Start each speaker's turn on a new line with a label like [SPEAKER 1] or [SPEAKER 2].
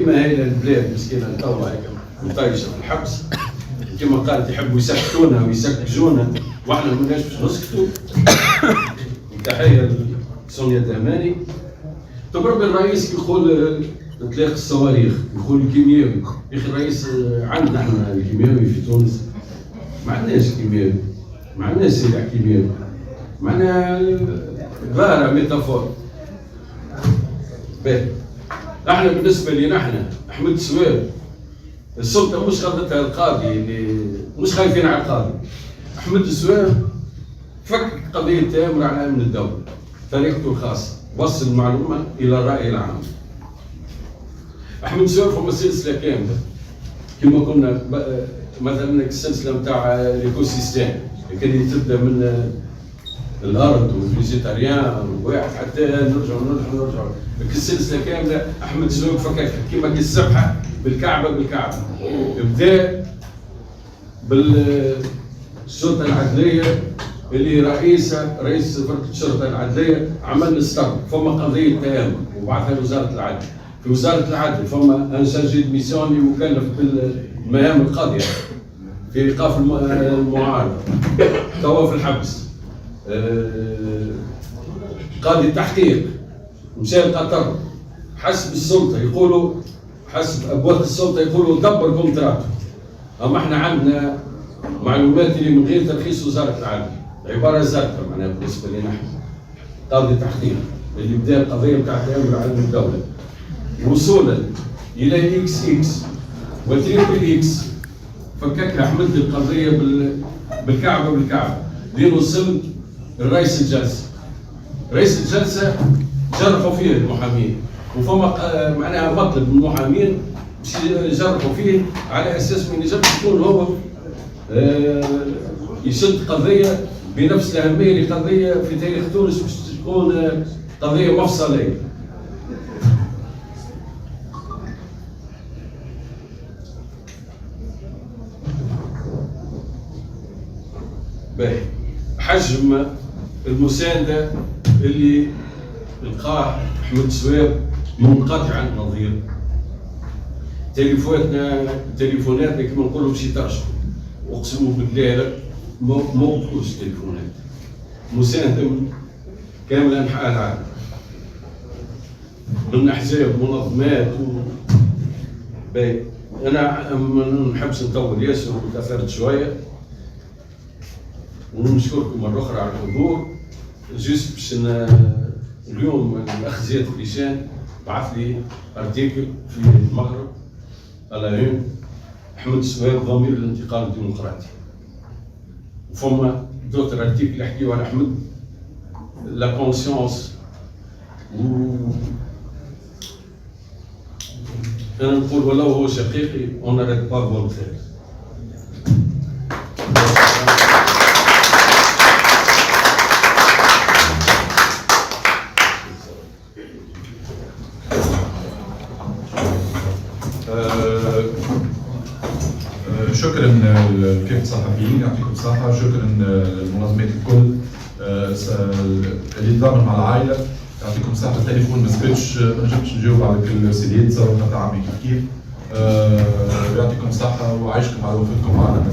[SPEAKER 1] كما هي البلاد مسكينه توا هيك مطيشه في الحبس، كما قالت يحبوا يسكتونا ويسكجونا واحنا ما باش نسكتوا. تحيه لسونيا دهماني. تقرب الرئيس يقول اطلاق الصواريخ، يقول الكيميائي. يا اخي الرئيس عندنا احنا الكيميائي في تونس، ما عندناش كيميائي، ما عندناش سلاح كيميائي، معنا ظاهره ميتافور. باهي احنا بالنسبه لنا احنا احمد سوير السلطه مش غلطتها القاضي اللي مش خايفين على القاضي. احمد سوير فك قضيه تامر على امن الدوله، طريقته الخاصه وصل المعلومه الى الراي العام. احمد سوير فما سلسله كامله كما كنا مثلا السلسله نتاع الايكو سيستيم اللي كانت تبدا من الارض والفيجيتاريان وواحد حتى نرجع السلسله كامله. احمد سوير فكك كيما السبحه بالكعبه بدا بالشرطه العدليه اللي رئيس فرقه الشرطه العدليه عمل ستارت. فما قضيه تامر وبعثها لوزاره العدل. في وزاره العدل فما ان شارجي دو ميسيون اللي مكلف بالمهام القاضيه في ايقاف المعارضه، توا في الحبس. قاضي التحقيق مشى لقطر، حسب السلطه يقولوا، حسب ابواب السلطه يقولوا دبر كونتراتو. اما احنا عندنا معلومات اللي من غير ترخيص وزاره العدل، عباره زرقاء معناها بالنسبه لنا احنا. قاضي التحقيق اللي بدا القضيه نتاع تامر على الدوله وصولا الى اكس اكس وتريبل اكس، فكك احمد القضيه بالكعبه لين وصل الرئيس الجلسه. رئيس الجلسه جرحوا فيه المحامين، وفما معناها مطلب من المحامين باش يجرحوا فيه على اساس ما ينجمش يكون هو يشد قضيه بنفس الاهميه لقضيه في تاريخ تونس باش تكون قضيه مفصليه. باهي حجم المسانده اللي لقاه احمد سوير منقطع النظير. تليفوناتنا كما نقولوا باش يترشحوا، اقسم بالله ما وقفوش تليفونات. مسانده من كامل انحاء العالم، من احزاب منظمات باهي انا ما نحبش نطول ياسر وتاثرت شويه، ونشكركم مرة أخرى على الحضور. جست باش اليوم الأخ زياد كريشان بعث لي ارتيكل في المغرب على أحمد سوير ضمير الانتقال الديمقراطي، وفما دوتر ارتيكل يحكيو على أحمد لا كونسيونس. أنا نقول ولو هو شقيقي on n'arrête pas volontaire.
[SPEAKER 2] شكرا لكافة الصحفيين، يعطيكم الصحة. شكرا للمنظمات الكل اللي تضامن مع العائلة، يعطيكم الصحة. التليفون ما سكتش، ما نجمش نجاوب على كل الرسالات، صاروا نتاع عمي كيف. يعطيكم الصحة وعيشكم على وفاتكم معنا.